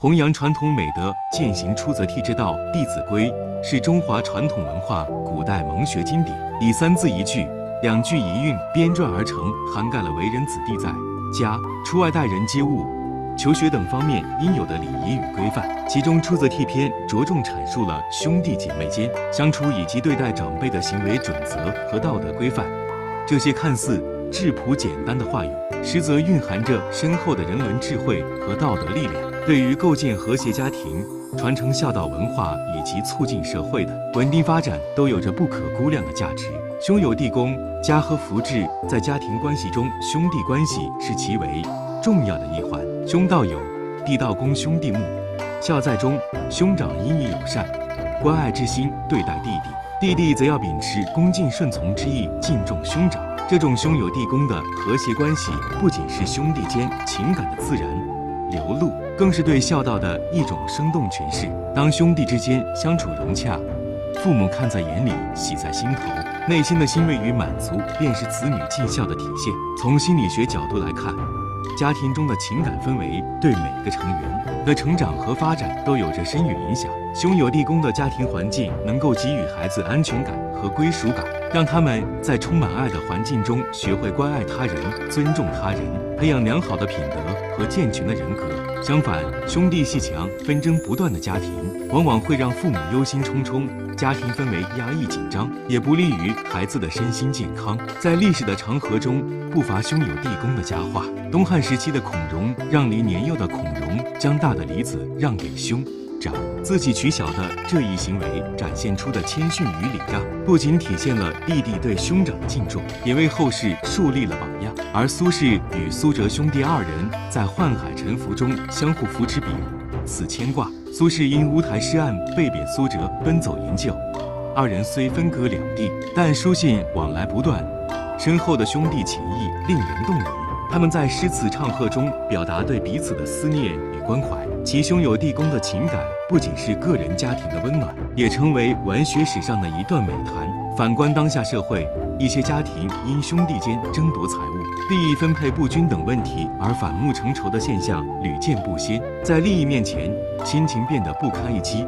弘扬传统美德，践行出则悌之道，《弟子规》是中华传统文化古代蒙学经典，以三字一句、两句一韵编撰而成，涵盖了为人子弟在家、出外待人接物、求学等方面应有的礼仪与规范。其中《出则悌》篇着重阐述了兄弟姐妹间相处以及对待长辈的行为准则和道德规范。这些看似质朴简单的话语，实则蕴含着深厚的人伦智慧和道德力量，对于构建和谐家庭、传承孝道文化以及促进社会的稳定发展都有着不可估量的价值。兄友弟恭，家和福至，在家庭关系中，兄弟关系是极为重要的一环。兄道友，弟道恭，兄弟睦。孝在中，兄长应以友善、关爱之心对待弟弟，弟弟则要秉持恭敬顺从之意，敬重兄长。这种兄友弟恭的和谐关系，不仅是兄弟间情感的自然流露，更是对孝道的一种生动诠释。当兄弟之间相处融洽，父母看在眼里，喜在心头，内心的欣慰与满足，便是子女尽孝的体现。从心理学角度来看，家庭中的情感氛围对每个成员的成长和发展都有着深远影响。兄友弟恭的家庭环境能够给予孩子安全感和归属感，让他们在充满爱的环境中学会关爱他人、尊重他人，培养良好的品德和健全的人格。相反，兄弟阋墙、纷争不断的家庭，往往会让父母忧心忡忡，家庭氛围压抑紧张，也不利于孩子的身心健康。在历史的长河中，不乏兄友弟恭的佳话。东汉时期的孔融让梨年幼的孔融将大的梨子让给兄长，自己取小的这一行为展现出的谦逊与礼让，不仅体现了弟弟对兄长的敬重，也为后世树立了榜样。而苏轼与苏辙兄弟二人在宦海沉浮中相互扶持，彼此牵挂。苏轼因乌台诗案被贬，苏辙奔走营救，二人虽分隔两地，但书信往来不断，深厚的兄弟情谊令人动容。他们在诗词唱和中表达对彼此的思念与关怀，其兄友弟恭的情感不仅是个人家庭的温暖，也成为文学史上的一段美谈。反观当下社会，一些家庭因兄弟间争夺财物、利益分配不均等问题而反目成仇的现象屡见不鲜，在利益面前，亲情变得不堪一击，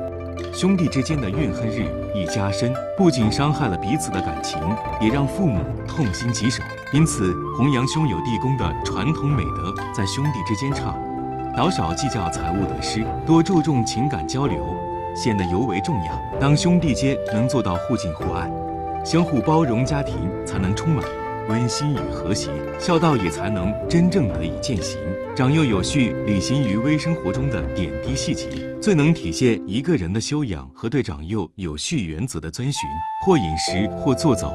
兄弟之间的怨恨日益加深，不仅伤害了彼此的感情，也让父母痛心疾首。因此，弘扬兄友弟恭的传统美德，在兄弟之间倡导少计较财物得失，多注重情感交流，显得尤为重要。当兄弟间能做到互敬互爱、相互包容，家庭才能充满温馨与和谐，孝道也才能真正得以践行。长幼有序履行于微生活中的点滴细节，最能体现一个人的修养和对长幼有序原则的遵循。或饮食，或坐走，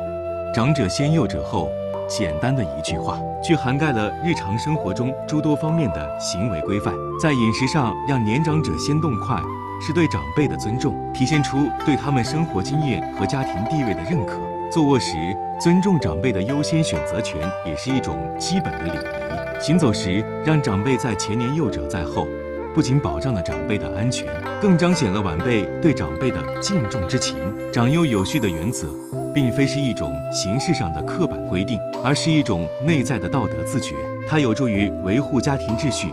长者先幼者后。简单的一句话，却涵盖了日常生活中诸多方面的行为规范。在饮食上，让年长者先动筷，是对长辈的尊重，体现出对他们生活经验和家庭地位的认可。坐卧时，尊重长辈的优先选择权，也是一种基本的礼仪。行走时，让长辈在前，年幼者在后，不仅保障了长辈的安全，更彰显了晚辈对长辈的敬重之情。长幼有序的原则，并非是一种形式上的刻板规定，而是一种内在的道德自觉。它有助于维护家庭秩序，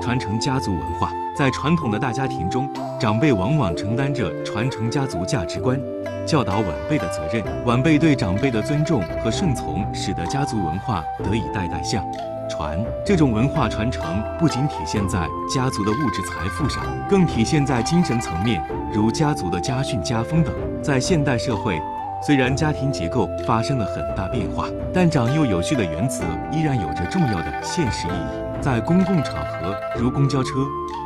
传承家族文化。在传统的大家庭中，长辈往往承担着传承家族价值观、教导晚辈的责任。晚辈对长辈的尊重和顺从，使得家族文化得以代代相传。这种文化传承不仅体现在家族的物质财富上，更体现在精神层面，如家族的家训家风等。在现代社会，虽然家庭结构发生了很大变化，但长幼有序的原则依然有着重要的现实意义。在公共场合，如公交车、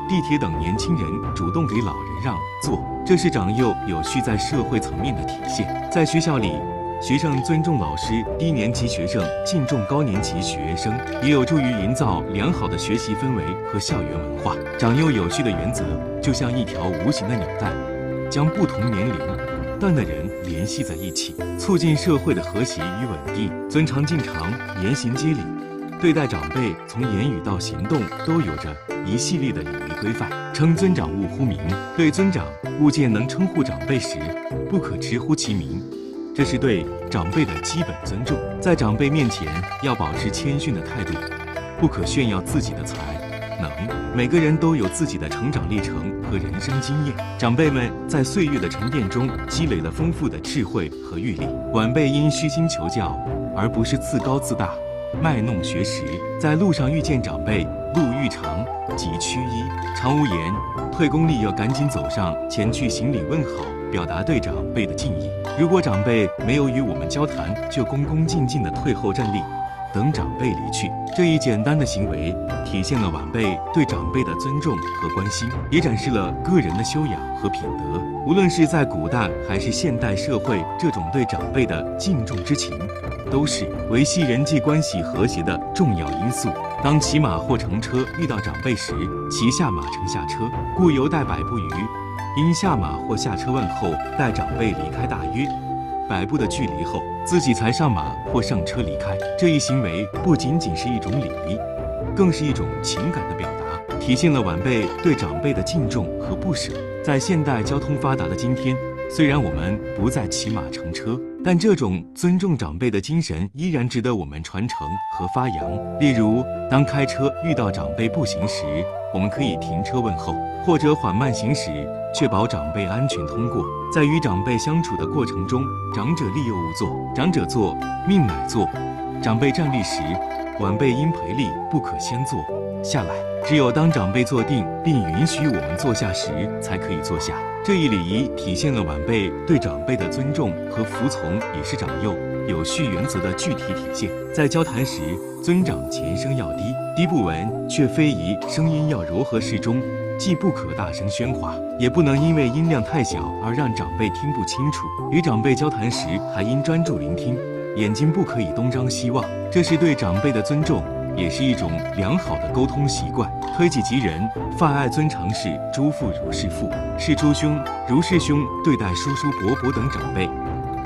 地铁等，年轻人主动给老人让座，这是长幼有序在社会层面的体现。在学校里，学生尊重老师，低年级学生敬重高年级学生，也有助于营造良好的学习氛围和校园文化。长幼有序的原则就像一条无形的纽带，将不同年龄段的人联系在一起，促进社会的和谐与稳定。尊长敬长，言行接礼，对待长辈从言语到行动都有着一系列的礼仪规范。称尊长勿呼名，对尊长勿见能称呼长辈时，不可直呼其名，这是对长辈的基本尊重。在长辈面前要保持谦逊的态度，不可炫耀自己的财能。每个人都有自己的成长历程和人生经验，长辈们在岁月的沉淀中积累了丰富的智慧和阅历，晚辈应虚心求教，而不是自高自大，卖弄学识。在路上遇见长辈，路遇长即趋揖，常无言，退公礼要赶紧走上前去行礼问好，表达对长辈的敬意。如果长辈没有与我们交谈，就恭恭敬敬地退后站立，等长辈离去。这一简单的行为体现了晚辈对长辈的尊重和关心，也展示了个人的修养和品德。无论是在古代还是现代社会，这种对长辈的敬重之情都是维系人际关系和谐的重要因素。当骑马或乘车遇到长辈时，骑下马乘下车，故犹待百步余，因下马或下车问候，待长辈离开大约100步的距离后，自己才上马或上车离开。这一行为不仅仅是一种礼仪，更是一种情感的表达，体现了晚辈对长辈的敬重和不舍。在现代交通发达的今天，虽然我们不再骑马乘车，但这种尊重长辈的精神依然值得我们传承和发扬。例如，当开车遇到长辈步行时，我们可以停车问候，或者缓慢行驶，确保长辈安全通过。在与长辈相处的过程中，长者立又勿坐，长者坐，命乃坐。长辈站立时，晚辈应陪立，不可先坐下来。只有当长辈坐定并允许我们坐下时，才可以坐下。这一礼仪体现了晚辈对长辈的尊重和服从，也是长幼有序原则的具体体现。在交谈时，尊长前声要低，低不闻却非宜，声音要柔和适中，既不可大声喧哗，也不能因为音量太小而让长辈听不清楚。与长辈交谈时，还应专注聆听，眼睛不可以东张西望，这是对长辈的尊重，也是一种良好的沟通习惯。推己及人，泛爱尊长是诸父如是父，是诸兄如是兄。对待叔叔伯伯等长辈，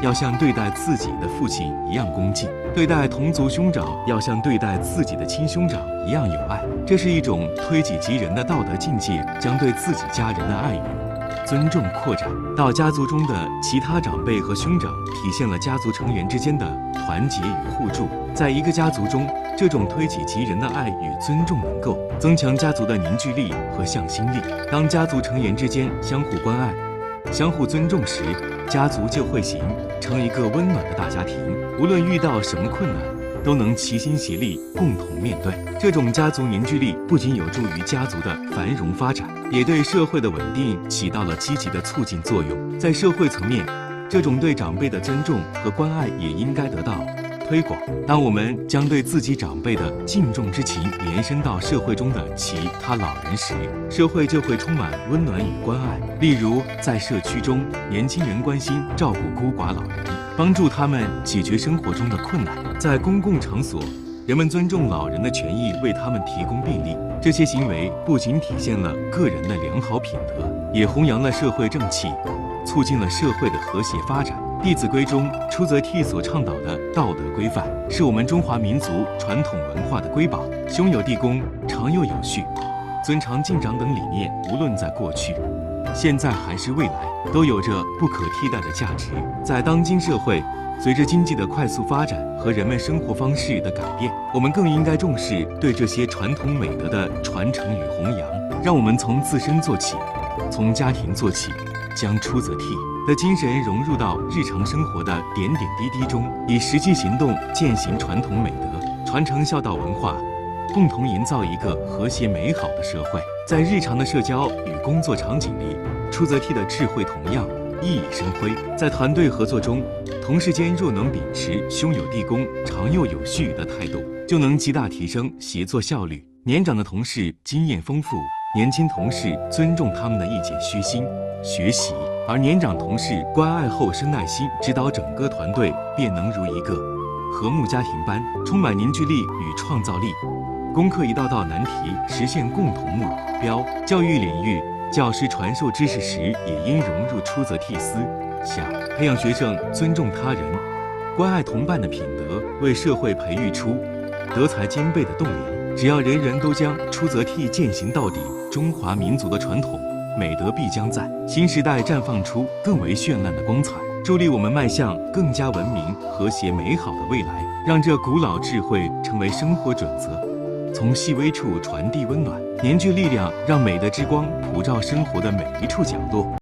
要像对待自己的父亲一样恭敬；对待同族兄长，要像对待自己的亲兄长一样有爱。这是一种推己及人的道德境界，将对自己家人的爱与尊重扩展到家族中的其他长辈和兄长，体现了家族成员之间的团结与互助。在一个家族中，这种推己及人的爱与尊重能够增强家族的凝聚力和向心力。当家族成员之间相互关爱、相互尊重时，家族就会形成一个温暖的大家庭。无论遇到什么困难，都能齐心协力共同面对。这种家族凝聚力不仅有助于家族的繁荣发展，也对社会的稳定起到了积极的促进作用。在社会层面，这种对长辈的尊重和关爱也应该得到推广。当我们将对自己长辈的敬重之情延伸到社会中的其他老人时，社会就会充满温暖与关爱。例如，在社区中，年轻人关心照顾孤寡老人，帮助他们解决生活中的困难；在公共场所，人们尊重老人的权益，为他们提供便利。这些行为不仅体现了个人的良好品德，也弘扬了社会正气，促进了社会的和谐发展。《弟子规》中，出则悌所倡导的道德规范，是我们中华民族传统文化的瑰宝。兄友弟恭，长幼有序，尊长敬长等理念，无论在过去、现在还是未来，都有着不可替代的价值。在当今社会，随着经济的快速发展和人们生活方式的改变，我们更应该重视对这些传统美德的传承与弘扬。让我们从自身做起，从家庭做起，将出则悌的精神融入到日常生活的点点滴滴中，以实际行动践行传统美德，传承孝道文化，共同营造一个和谐美好的社会。在日常的社交与工作场景里，出则悌的智慧同样熠熠生辉。在团队合作中，同事间若能秉持兄友弟恭、长幼有序的态度，就能极大提升协作效率。年长的同事经验丰富，年轻同事尊重他们的意见，虚心学习，而年长同事关爱后生耐心指导整个团队，便能如一个和睦家庭般，充满凝聚力与创造力，攻克一道道难题，实现共同目标。教育领域，教师传授知识时，也应融入出则悌思想，培养学生尊重他人、关爱同伴的品德，为社会培育出德才兼备的栋梁。只要人人都将出则悌践行到底，中华民族的传统美德必将在新时代绽放出更为绚烂的光彩，助力我们迈向更加文明、和谐、美好的未来，让这古老智慧成为生活准则，从细微处传递温暖，凝聚力量，让美的之光普照生活的每一处角落。